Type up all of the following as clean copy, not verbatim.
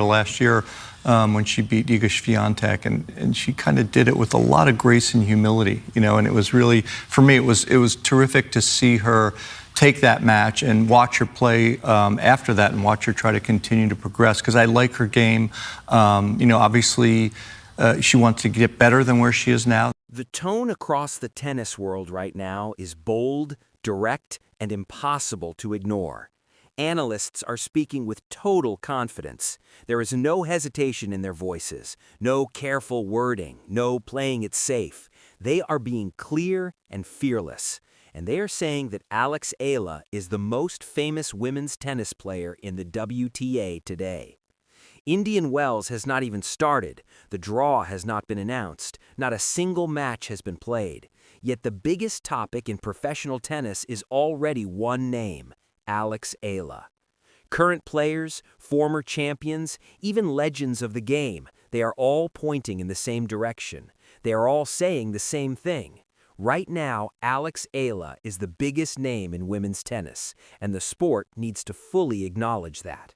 last year when she beat Iga Swiatek, and she kind of did it with a lot of grace and humility, and it was really, for me, it was terrific to see her take that match and watch her play after that and watch her try to continue to progress, because I like her game. Obviously she wants to get better than where she is now. The tone across the tennis world right now is bold, direct, and impossible to ignore. Analysts are speaking with total confidence. There is no hesitation in their voices, no careful wording, no playing it safe. They are being clear and fearless. And they are saying that Alex Eala is the most famous women's tennis player in the WTA today. Indian Wells has not even started. The draw has not been announced. Not a single match has been played. Yet the biggest topic in professional tennis is already one name: Alex Eala. Current players, former champions, even legends of the game, they are all pointing in the same direction. They are all saying the same thing. Right now, Alex Eala is the biggest name in women's tennis, and the sport needs to fully acknowledge that.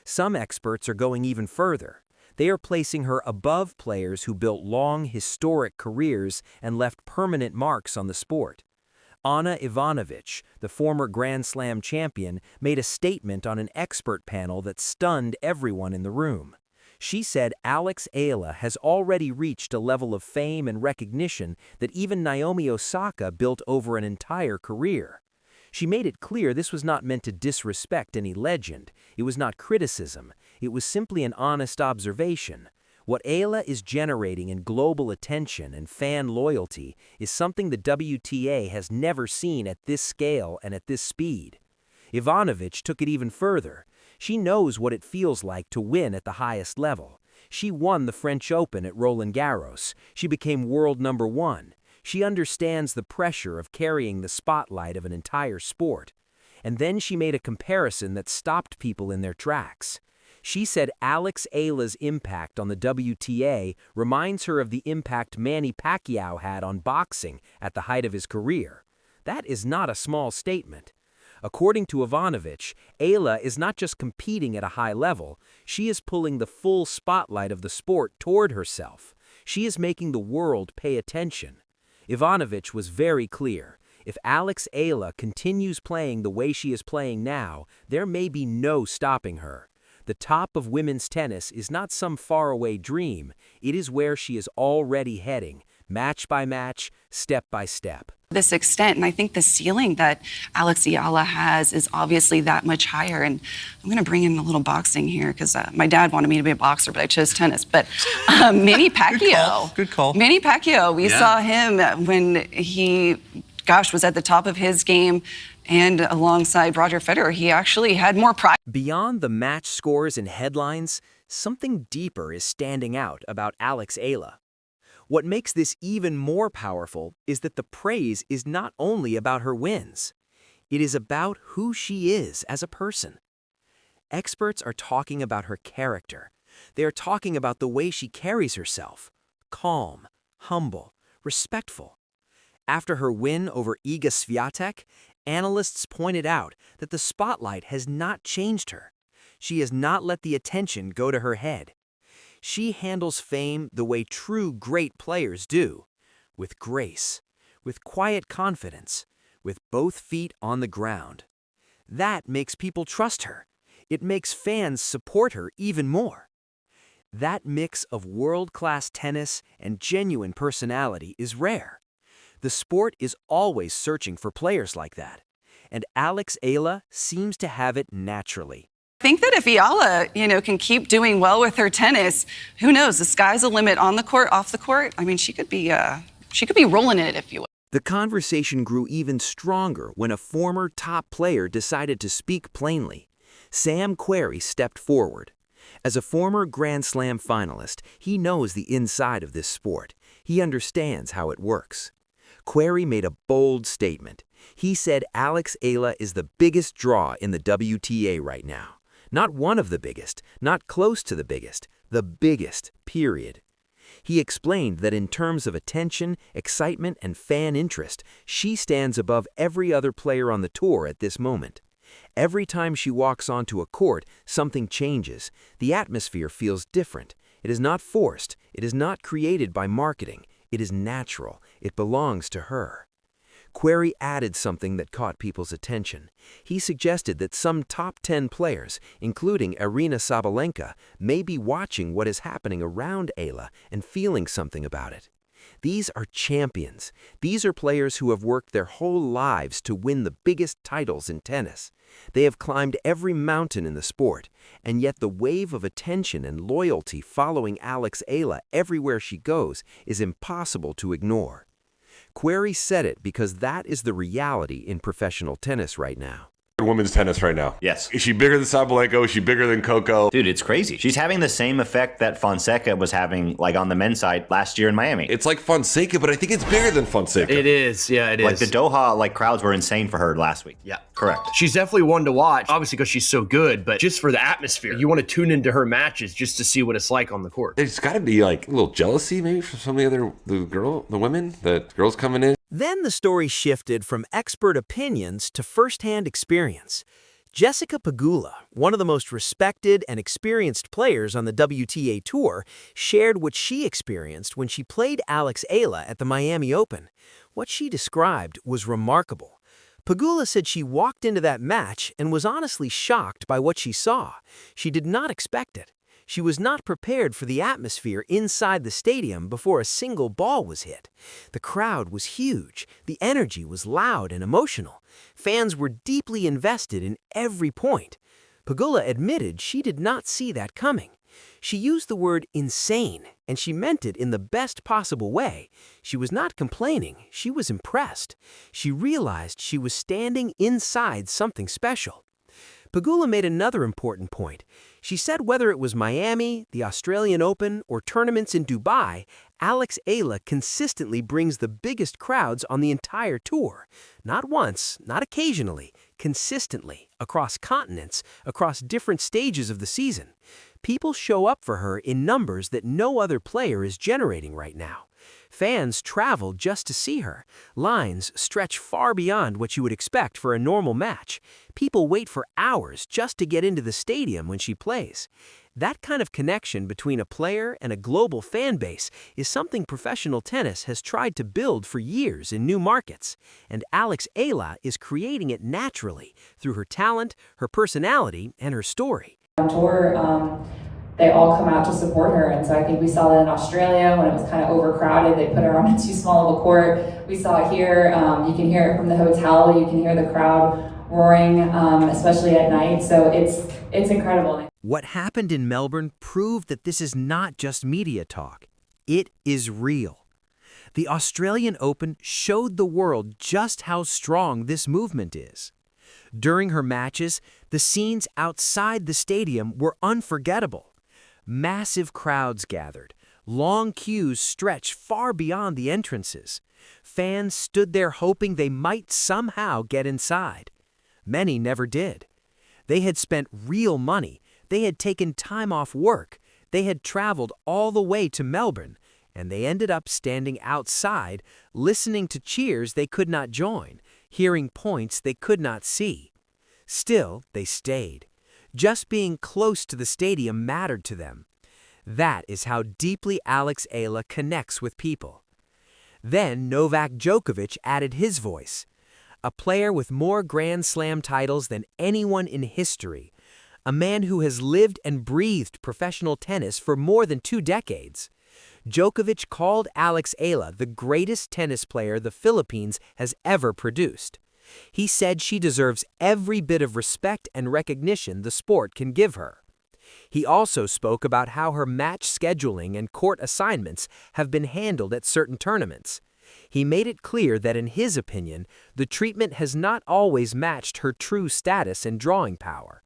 Some experts are going even further. They are placing her above players who built long, historic careers and left permanent marks on the sport. Ana Ivanovic, the former Grand Slam champion, made a statement on an expert panel that stunned everyone in the room. She said Alex Eala has already reached a level of fame and recognition that even Naomi Osaka built over an entire career. She made it clear this was not meant to disrespect any legend. It was not criticism. It was simply an honest observation. What Eala is generating in global attention and fan loyalty is something the WTA has never seen at this scale and at this speed. Ivanovic took it even further. She knows what it feels like to win at the highest level. She won the French Open at Roland Garros. She became world number one. She understands the pressure of carrying the spotlight of an entire sport. And then she made a comparison that stopped people in their tracks. She said Alex Eala's impact on the WTA reminds her of the impact Manny Pacquiao had on boxing at the height of his career. That is not a small statement. According to Ivanovic, Eala is not just competing at a high level, she is pulling the full spotlight of the sport toward herself. She is making the world pay attention. Ivanovic was very clear. If Alex Eala continues playing the way she is playing now, there may be no stopping her. The top of women's tennis is not some faraway dream. It is where she is already heading, match by match, step by step. This extent, and I think the ceiling that Alex Eala has is obviously that much higher. And I'm going to bring in a little boxing here because my dad wanted me to be a boxer, but I chose tennis. But Manny Pacquiao, good call. Manny Pacquiao, we saw him when he, was at the top of his game. And alongside Roger Federer, he actually had more pride. Beyond the match scores and headlines, something deeper is standing out about Alex Eala. What makes this even more powerful is that the praise is not only about her wins. It is about who she is as a person. Experts are talking about her character. They are talking about the way she carries herself: calm, humble, respectful. After her win over Iga Swiatek, analysts pointed out that the spotlight has not changed her. She has not let the attention go to her head. She handles fame the way true great players do, with grace, with quiet confidence, with both feet on the ground. That makes people trust her. It makes fans support her even more. That mix of world-class tennis and genuine personality is rare. The sport is always searching for players like that, and Alex Eala seems to have it naturally. I think that if Eala, can keep doing well with her tennis, who knows? The sky's the limit on the court, off the court. I mean, she could be rolling in it, if you will. The conversation grew even stronger when a former top player decided to speak plainly. Sam Querrey stepped forward. As a former Grand Slam finalist, he knows the inside of this sport. He understands how it works. Querrey made a bold statement. He said Alex Eala is the biggest draw in the WTA right now. Not one of the biggest, not close to the biggest, period. He explained that in terms of attention, excitement, and fan interest, she stands above every other player on the tour at this moment. Every time she walks onto a court, something changes. The atmosphere feels different. It is not forced. It is not created by marketing. It is natural. It belongs to her. Querrey added something that caught people's attention. He suggested that some top 10 players, including Aryna Sabalenka, may be watching what is happening around Eala and feeling something about it. These are champions. These are players who have worked their whole lives to win the biggest titles in tennis. They have climbed every mountain in the sport, and yet the wave of attention and loyalty following Eala everywhere she goes is impossible to ignore. Querrey said it because that is the reality in professional tennis right now. Women's tennis right now. Yes. Is she bigger than Sabalenka? Is she bigger than Coco? Dude, it's crazy. She's having the same effect that Fonseca was having, like, on the men's side last year in Miami. It's like Fonseca, but I think it's bigger than Fonseca. It is, yeah, it is. Like, the Doha, like, crowds were insane for her last week. Yeah. Correct. She's definitely one to watch, obviously because she's so good, but just for the atmosphere. You want to tune into her matches just to see what it's like on the court. There's got to be like a little jealousy maybe from some of the women, that girls coming in. Then the story shifted from expert opinions to firsthand experience. Jessica Pegula, one of the most respected and experienced players on the WTA Tour, shared what she experienced when she played Eala at the Miami Open. What she described was remarkable. Pegula said she walked into that match and was honestly shocked by what she saw. She did not expect it. She was not prepared for the atmosphere inside the stadium before a single ball was hit. The crowd was huge. The energy was loud and emotional. Fans were deeply invested in every point. Pegula admitted she did not see that coming. She used the word insane, and she meant it in the best possible way. She was not complaining. She was impressed. She realized she was standing inside something special. Pegula made another important point. She said whether it was Miami, the Australian Open, or tournaments in Dubai, Eala consistently brings the biggest crowds on the entire tour. Not once, not occasionally, consistently, across continents, across different stages of the season. People show up for her in numbers that no other player is generating right now. Fans travel just to see her. Lines stretch far beyond what you would expect for a normal match. People wait for hours just to get into the stadium when she plays. That kind of connection between a player and a global fan base is something professional tennis has tried to build for years in new markets, and Eala is creating it naturally through her talent, her personality, and her story. On tour, they all come out to support her, and so I think we saw that in Australia when it was kind of overcrowded. They put her on too small of a court. We saw it here. You can hear it from the hotel. You can hear the crowd roaring, especially at night. So it's incredible. What happened in Melbourne proved that this is not just media talk. It is real. The Australian Open showed the world just how strong this movement is. During her matches, the scenes outside the stadium were unforgettable. Massive crowds gathered. Long queues stretched far beyond the entrances. Fans stood there hoping they might somehow get inside. Many never did. They had spent real money. They had taken time off work. They had traveled all the way to Melbourne, and they ended up standing outside, listening to cheers they could not join, hearing points they could not see. Still, they stayed. Just being close to the stadium mattered to them. That is how deeply Eala connects with people. Then Novak Djokovic added his voice. A player with more Grand Slam titles than anyone in history. A man who has lived and breathed professional tennis for more than 2 decades. Djokovic called Eala the greatest tennis player the Philippines has ever produced. He said she deserves every bit of respect and recognition the sport can give her. He also spoke about how her match scheduling and court assignments have been handled at certain tournaments. He made it clear that in his opinion, the treatment has not always matched her true status and drawing power.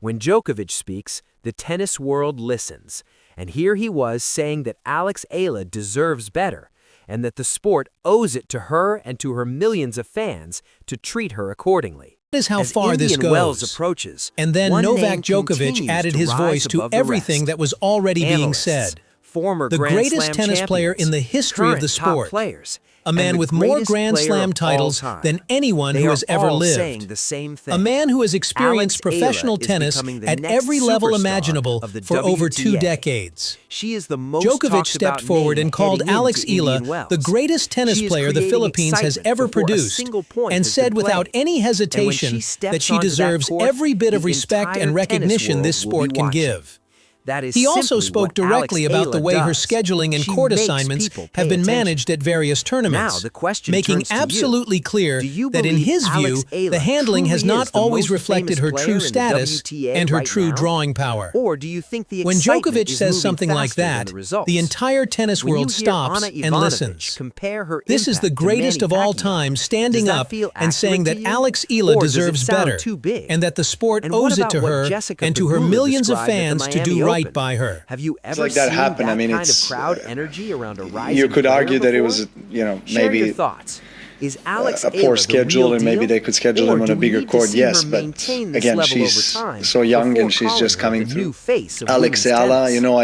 When Djokovic speaks, the tennis world listens, and here he was saying that Eala deserves better, and that the sport owes it to her and to her millions of fans to treat her accordingly. That is how As far this Indian Wells goes. approaches, And then one Novak name Djokovic continues added to his rise voice to above the everything rest. that was already being Analysts, said. former The Grand greatest Slam tennis player champions, in the history of current the top sport. players, a man the with more greatest Grand player Slam of all titles time. than anyone They who are has ever all lived. saying the same thing. A man who has experienced Alex professional Eala is tennis becoming the at next every level superstar imaginable of the for over 2 WTA. decades. She is the most Djokovic talked stepped about forward name and called heading Alex into Indian Eala Wells. the greatest tennis She is player the creating Philippines has excitement ever before a produced, single point and has been said without played. any And when hesitation she steps that she onto that deserves court, every bit of the respect and entire recognition tennis this world will sport be can watching. give. That is He also simply spoke what Alex directly about the Eala way her does. scheduling and She court makes assignments people have pay been attention. managed at various tournaments, Now the question making turns to you. absolutely clear Do you that in believe his view, Alex Eala the handling has truly not is the always most reflected famous her player true in the status WTA and her right true now? drawing power. Or do you think the When excitement Djokovic is says moving something like faster than that, the results? the entire tennis When you world hear stops Ana and Ivanovic listens. compare her This is the impact to greatest Manny of all Pacquiao, time standing does that up feel and saying accurate that to you? Alex Eala Or does it deserves sound better, too big? and that the sport And what owes it about to what her Jessica and to her Pegula millions of described at the fans to Miami do right Open? by her. Have you ever like that seen happen. that I mean, kind it's, of crowd energy around a rising you could player argue that it before? was, you know, Share maybe your thoughts. Is Alex a Eala poor the schedule, real and maybe deal? they could schedule Or him on do a we bigger need to court. see Yes, her but maintain this again, level she's over time so young before and she's calling just her coming the through. new face of Alex women's Eala, tennis? you know,